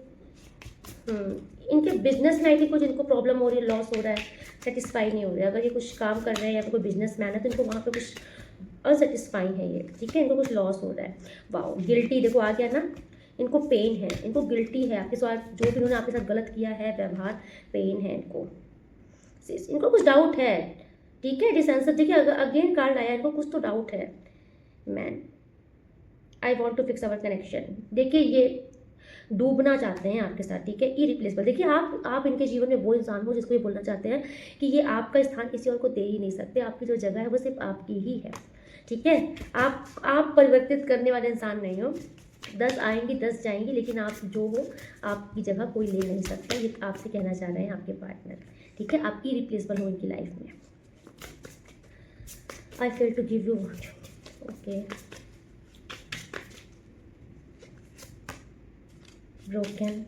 इनके बिजनेस में आई थी कुछ इनको प्रॉब्लम हो रही है, लॉस हो रहा है, सेटिस्फाई नहीं हो रहा है। अगर ये कुछ काम कर रहे हैं या फिर कोई बिजनेस मैन है तो इनको वहाँ पे कुछ अनसेटिस्फाई है ये, ठीक है। इनको कुछ लॉस हो रहा है। वाओ, गिल्टी देखो आ गया ना, इनको पेन है, इनको गिल्टी है आपके साथ, जो भी उन्होंने आपके साथ गलत किया है व्यवहार, पेन है इनको कुछ डाउट है, ठीक है। डिसेंसर देखिए अगेन कार्ड आया, इनको कुछ तो डाउट है। Man, I want to fix our connection, देखिए ये डूबना चाहते हैं आपके साथ, ठीक है, इरिप्लेसेबल। देखिए आप इनके जीवन में वो इंसान हो जिसको ये बोलना चाहते हैं कि ये आपका स्थान किसी और को दे ही नहीं सकते, आपकी जो जगह है वो सिर्फ आपकी ही है, ठीक है। आप परिवर्तित करने वाले इंसान नहीं हो, 10 आएंगी 10 जाएंगी, लेकिन आप जो हो आपकी जगह कोई ले नहीं सकता, ये आपसे कहना चाह रहे हैं आपके पार्टनर, ठीक है। आप इरिप्लेसेबल हो इनकी लाइफ में। I fail to give you okay broken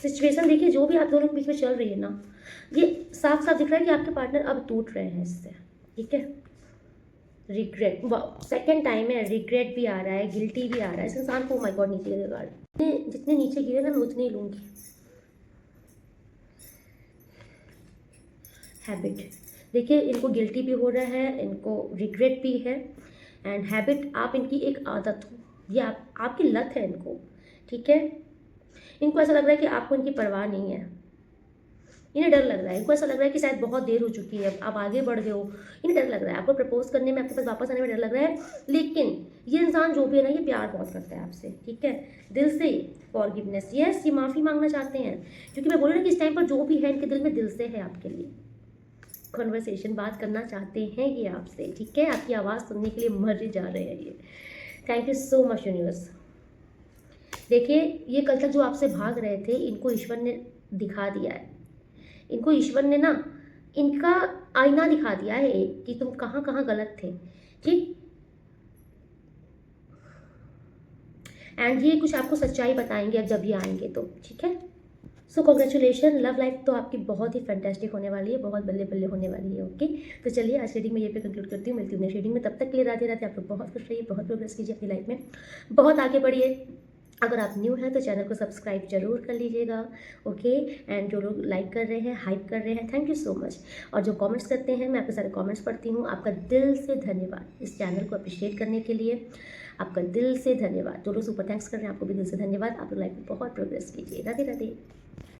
situation. देखिए जो भी आप दोनों के बीच में चल रही है ना, ये साफ साफ दिख रहा है कि आपके पार्टनर अब टूट रहे हैं इससे, ठीक है। रिग्रेट, सेकेंड टाइम है, रिग्रेट भी आ रहा है, गिल्टी भी आ रहा है इस इंसान को। माय गॉड, नीचे गिरेगा, जितने नीचे गिरे ना मैं उतने ही लूँगी। हैबिट, देखिए इनको गिल्टी भी हो रहा है, इनको रिग्रेट भी है, एंड हैबिट, आप इनकी एक आदत हो, ये आपकी लत है इनको, ठीक है। इनको ऐसा लग रहा है कि आपको इनकी परवाह नहीं है, इन्हें डर लग रहा है, इनको ऐसा लग रहा है कि शायद बहुत देर हो चुकी है, आप आगे बढ़ गए हो, इन्हें डर लग रहा है, आपको प्रपोज करने में, आपके पास वापस आने में डर लग रहा है। लेकिन ये इंसान जो भी है ना, ये प्यार बहुत करता है आपसे, ठीक है, दिल से फॉरगिवनेस, यस, ये माफ़ी मांगना चाहते हैं, क्योंकि मैं बोल रही हूँ कि इस टाइम पर जो भी है इनके दिल में दिल से है आपके लिए कन्वर्सेशन, बात करना चाहते हैं ये आपसे, ठीक है। आपकी आवाज़ सुनने के लिए मर जा रहे हैं ये। Thank you so much universe. देखिए ये कल तक जो आपसे भाग रहे थे, इनको ईश्वर ने दिखा दिया है, इनको ईश्वर ने ना इनका आईना दिखा दिया है एक, कि तुम कहाँ कहाँ गलत थे, ठीक। एंड ये कुछ आपको सच्चाई बताएंगे अब जब ये आएंगे तो, ठीक है। सो कॉन्ग्रेचुलेशन, लव लाइफ तो आपकी बहुत ही फैंटास्टिक होने वाली है, बहुत बल्ले बल्ले होने वाली है, ओके। तो चलिए आज रीडिंग में ये पे कंक्लूड करती हूँ, मिलती हूँ नेक्स्ट रीडिंग में। तब तक के लिए राधे राधे, आप लोग बहुत खुश रहिए, बहुत प्रोग्रेस कीजिए अपनी लाइफ में, बहुत आगे बढ़िए। अगर आप न्यू हैं तो चैनल को सब्सक्राइब जरूर कर लीजिएगा, ओके। एंड जो लोग लाइक कर रहे हैं, हाइप कर रहे हैं, थैंक यू सो मच। और जो कमेंट्स करते हैं, मैं आपके सारे कमेंट्स पढ़ती हूँ, आपका दिल से धन्यवाद इस चैनल को अप्रिशिएट करने के लिए, आपका दिल से धन्यवाद। जो लोग सुपर थैंक्स कर रहे हैं आपको भी दिल से धन्यवाद। आप लोग लाइफ में बहुत प्रोग्रेस कीजिए। राधे राधे।